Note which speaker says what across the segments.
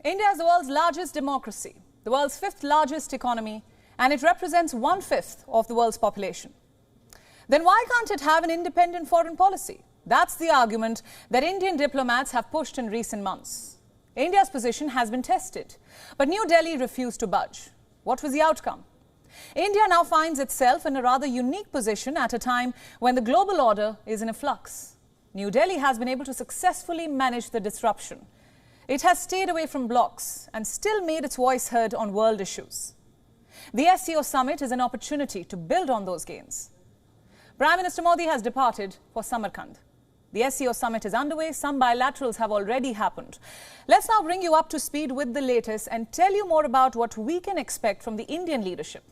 Speaker 1: India is the world's largest democracy, the world's fifth largest economy, and it represents 1/5 of the world's population. Then why can't it have an independent foreign policy? That's the argument that Indian diplomats have pushed in recent months. India's position has been tested, but New Delhi refused to budge. What was the outcome? India now finds itself in a rather unique position at a time when the global order is in a flux. New Delhi has been able to successfully manage the disruption. It has stayed away from blocs and still made its voice heard on world issues. The SCO summit is an opportunity to build on those gains. Prime Minister Modi has departed for Samarkand. The SCO summit is underway. Some bilaterals have already happened. Let's now bring you up to speed with the latest and tell you more about what we can expect from the Indian leadership.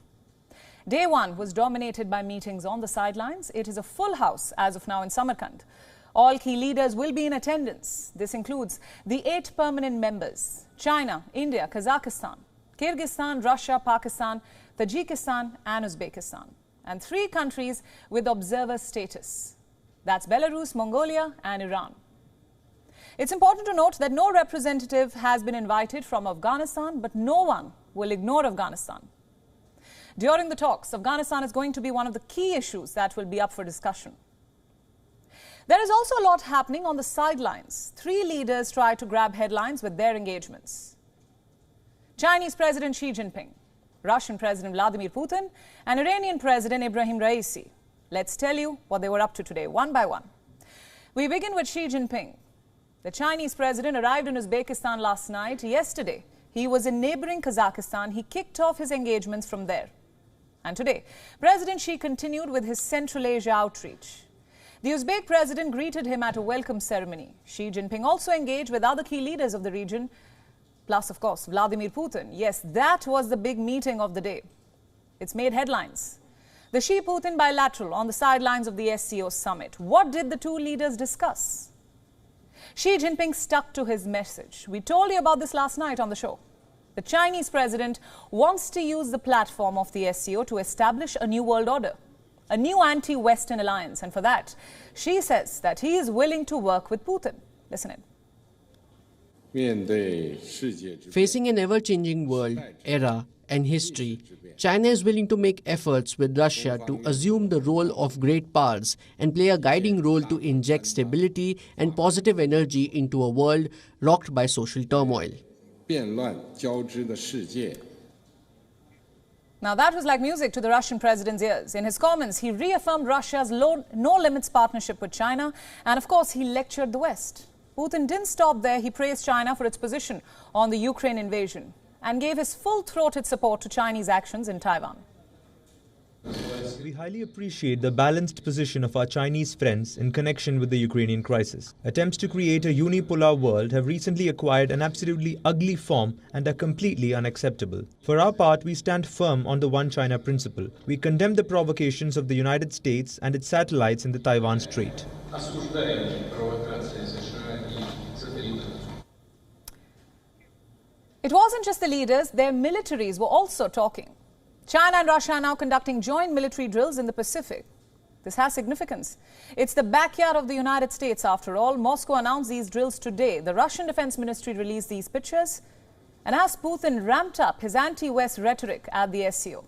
Speaker 1: Day one was dominated by meetings on the sidelines. It is a full house as of now in Samarkand. All key leaders will be in attendance. This includes the 8 permanent members: China, India, Kazakhstan, Kyrgyzstan, Russia, Pakistan, Tajikistan and Uzbekistan, and 3 countries with observer status. That's Belarus, Mongolia and Iran. It's important to note that no representative has been invited from Afghanistan, but no one will ignore Afghanistan. During the talks, Afghanistan is going to be one of the key issues that will be up for discussion. There is also a lot happening on the sidelines. 3 leaders try to grab headlines with their engagements: Chinese President Xi Jinping, Russian President Vladimir Putin, and Iranian President Ibrahim Raisi. Let's tell you what they were up to today, one by one. We begin with Xi Jinping. The Chinese president arrived in Uzbekistan last night. Yesterday, he was in neighboring Kazakhstan. He kicked off his engagements from there. And today, President Xi continued with his Central Asia outreach. The Uzbek president greeted him at a welcome ceremony. Xi Jinping also engaged with other key leaders of the region, plus, of course, Vladimir Putin. Yes, that was the big meeting of the day. It's made headlines. The Xi-Putin bilateral on the sidelines of the SCO summit. What did the 2 leaders discuss? Xi Jinping stuck to his message. We told you about this last night on the show. The Chinese president wants to use the platform of the SCO to establish a new world order, a new anti-Western alliance. And for that, Xi says that he is willing to work with Putin. Listen in.
Speaker 2: Facing an ever-changing world, era and history, China is willing to make efforts with Russia to assume the role of great powers and play a guiding role to inject stability and positive energy into a world rocked by social turmoil.
Speaker 1: Now that was like music to the Russian president's ears. In his comments, he reaffirmed Russia's no-limits partnership with China, and of course he lectured the West. Putin didn't stop there. He praised China for its position on the Ukraine invasion and gave his full-throated support to Chinese actions in Taiwan.
Speaker 3: We highly appreciate the balanced position of our Chinese friends in connection with the Ukrainian crisis. Attempts to create a unipolar world have recently acquired an absolutely ugly form and are completely unacceptable. For our part, we stand firm on the One China principle. We condemn the provocations of the United States and its satellites in the Taiwan Strait.
Speaker 1: It wasn't just the leaders, their militaries were also talking. China and Russia are now conducting joint military drills in the Pacific. This has significance. It's the backyard of the United States, after all. Moscow announced these drills today. The Russian Defense Ministry released these pictures. And as Putin ramped up his anti-West rhetoric at the SCO,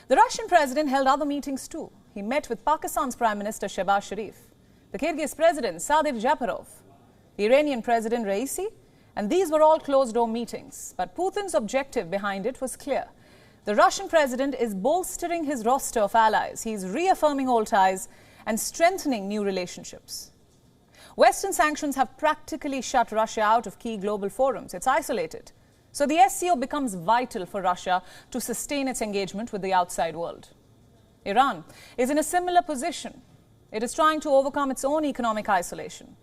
Speaker 1: the Russian president held other meetings too. He met with Pakistan's Prime Minister Shehbaz Sharif, the Kyrgyz President Sadir Japarov, the Iranian President Raisi, and these were all closed-door meetings. But Putin's objective behind it was clear. The Russian president is bolstering his roster of allies. He's reaffirming old ties and strengthening new relationships. Western sanctions have practically shut Russia out of key global forums. It's isolated. So the SCO becomes vital for Russia to sustain its engagement with the outside world. Iran is in a similar position. It is trying to overcome its own economic isolation.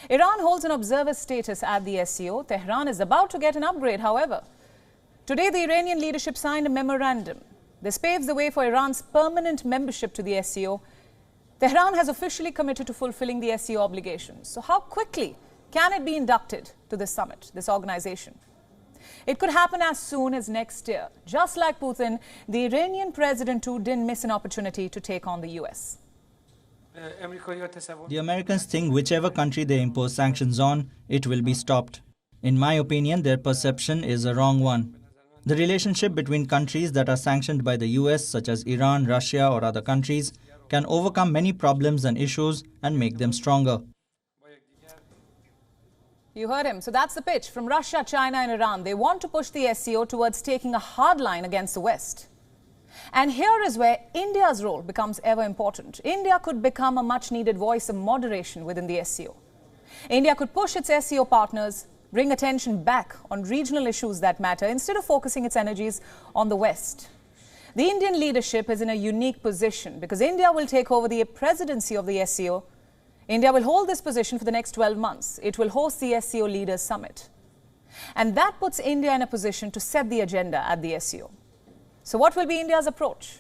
Speaker 1: Iran holds an observer status at the SCO. Tehran is about to get an upgrade, however. Today, the Iranian leadership signed a memorandum. This paves the way for Iran's permanent membership to the SCO. Tehran has officially committed to fulfilling the SCO obligations. So how quickly can it be inducted to this summit, this organization? It could happen as soon as next year. Just like Putin, the Iranian president too didn't miss an opportunity to take on the US.
Speaker 4: The Americans think whichever country they impose sanctions on, it will be stopped. In my opinion, their perception is a wrong one. The relationship between countries that are sanctioned by the US, such as Iran, Russia or other countries, can overcome many problems and issues and make them stronger.
Speaker 1: You heard him. So that's the pitch from Russia, China and Iran. They want to push the SCO towards taking a hard line against the West. And here is where India's role becomes ever important. India could become a much-needed voice of moderation within the SCO. India could push its SCO partners, bring attention back on regional issues that matter instead of focusing its energies on the West. The Indian leadership is in a unique position because India will take over the presidency of the SCO. India will hold this position for the next 12 months. It will host the SCO Leaders Summit. And that puts India in a position to set the agenda at the SCO. So what will be India's approach?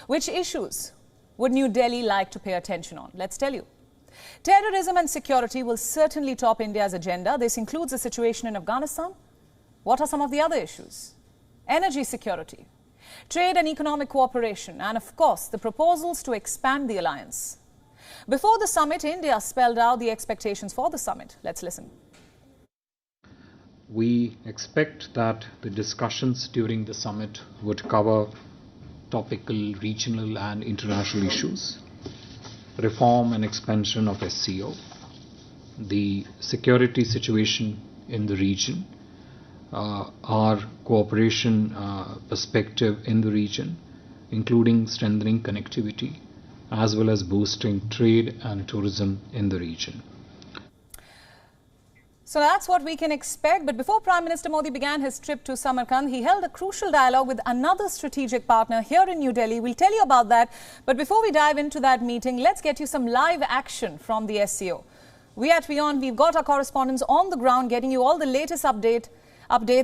Speaker 1: Which issues would New Delhi like to pay attention on? Let's tell you. Terrorism and security will certainly top India's agenda. This includes the situation in Afghanistan. What are some of the other issues? Energy security, trade and economic cooperation, and of course, the proposals to expand the alliance. Before the summit, India spelled out the expectations for the summit. Let's listen.
Speaker 5: We expect that the discussions during the summit would cover topical, regional and international issues, reform and expansion of SCO, the security situation in the region, our cooperation perspective in the region, including strengthening connectivity, as well as boosting trade and tourism in the region.
Speaker 1: So that's what we can expect. But before Prime Minister Modi began his trip to Samarkand, he held a crucial dialogue with another strategic partner here in New Delhi. We'll tell you about that. But before we dive into that meeting, let's get you some live action from the SCO. We at WION, we've got our correspondents on the ground getting you all the latest updates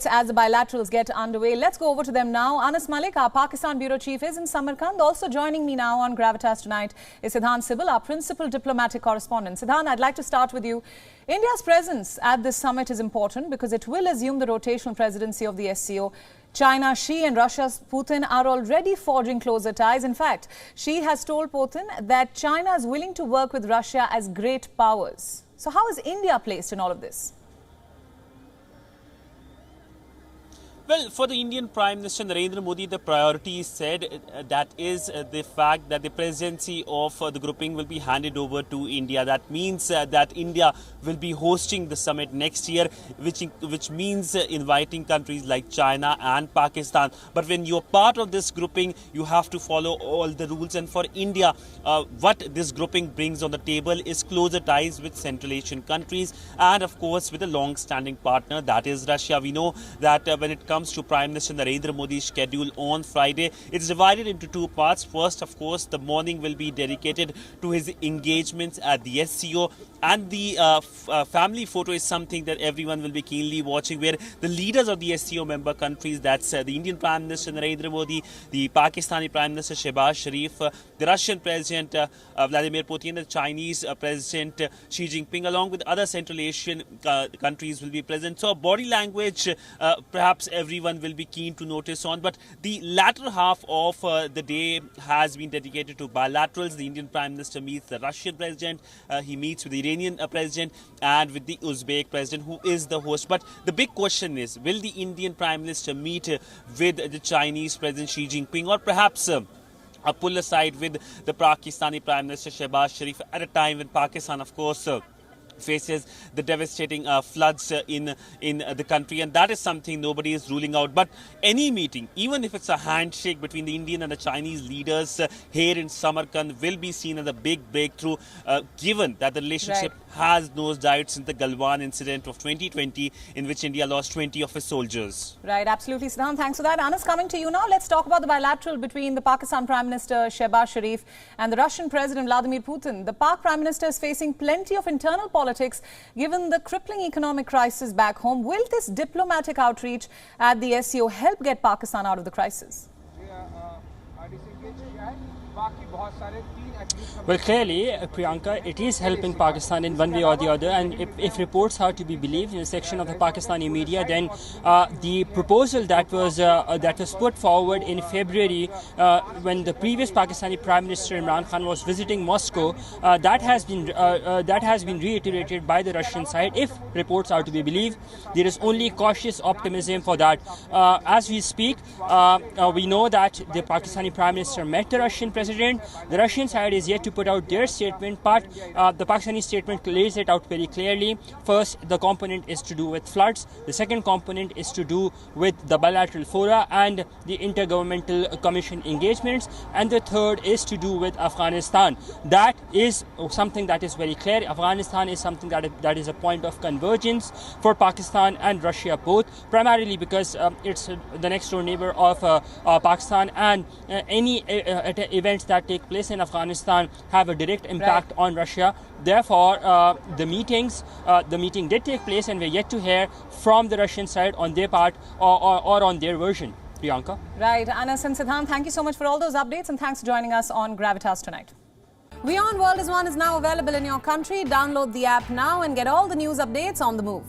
Speaker 1: as the bilaterals get underway. Let's go over to them now. Anas Malik, our Pakistan Bureau Chief, is in Samarkand. Also joining me now on Gravitas tonight is Siddhant Sibal, our Principal Diplomatic Correspondent. Siddhant, I'd like to start with you. India's presence at this summit is important because it will assume the rotational presidency of the SCO. China, Xi and Russia's Putin are already forging closer ties. In fact, Xi has told Putin that China is willing to work with Russia as great powers. So how is India placed in all of this?
Speaker 6: Well, for the Indian Prime Minister Narendra Modi, the priority is said that is the fact that the presidency of the grouping will be handed over to India. That means that India will be hosting the summit next year, which means inviting countries like China and Pakistan. But when you're part of this grouping, you have to follow all the rules. And for India, what this grouping brings on the table is closer ties with Central Asian countries and, of course, with a long-standing partner, that is Russia. We know that when it comes to Prime Minister Narendra Modi's schedule on Friday, it's divided into two parts. First, of course, the morning will be dedicated to his engagements at the SCO, and the family photo is something that everyone will be keenly watching, where the leaders of the SCO member countries, that's the Indian Prime Minister Narendra Modi, the Pakistani Prime Minister Shehbaz Sharif, the Russian President Vladimir Putin, the Chinese President Xi Jinping, along with other Central Asian countries will be present. So body language, perhaps everyone will be keen to notice on. But the latter half of the day has been dedicated to bilaterals. The Indian Prime Minister meets the Russian President, he meets with the Iranian President and with the Uzbek President, who is the host. But the big question is, will the Indian Prime Minister meet with the Chinese President Xi Jinping, or perhaps pull aside with the Pakistani Prime Minister Shehbaz Sharif at a time when Pakistan, of course, faces the devastating floods in the country, and that is something nobody is ruling out. But any meeting, even if it's a handshake between the Indian and the Chinese leaders here in Samarkand, will be seen as a big breakthrough, given that the relationship has nosedived since the Galwan incident of 2020, in which India lost 20 of its soldiers.
Speaker 1: Right, absolutely, Siddhant. Thanks for that. Anas, coming to you now. Let's talk about the bilateral between the Pakistan Prime Minister Shehbaz Sharif and the Russian President Vladimir Putin. The Pak Prime Minister is facing plenty of internal politics given the crippling economic crisis back home. Will this diplomatic outreach at the SCO help get Pakistan out of the crisis?
Speaker 7: Well, clearly, Priyanka, it is helping Pakistan in one way or the other, and if reports are to be believed in a section of the Pakistani media, then the proposal that was put forward in February when the previous Pakistani Prime Minister Imran Khan was visiting Moscow, that has been reiterated by the Russian side. If reports are to be believed, there is only cautious optimism for that. As we speak, we know that the Pakistani Prime Minister met the Russian President. The Russian side is yet to put out their statement, but the Pakistani statement lays it out very clearly. First, the component is to do with floods. The second component is to do with the bilateral fora and the intergovernmental commission engagements. And the third is to do with Afghanistan. That is something that is very clear. Afghanistan is something that is a point of convergence for Pakistan and Russia both, primarily because it's the next door neighbor of Pakistan, and any events that take place in Afghanistan have a direct impact on Russia. Therefore, the meeting did take place, and we're yet to hear from the Russian side on their part or on their version. Priyanka.
Speaker 1: Right. Anas and Siddhant, thank you so much for all those updates, and thanks for joining us on Gravitas tonight. WION World is now available in your country. Download the app now and get all the news updates on the move.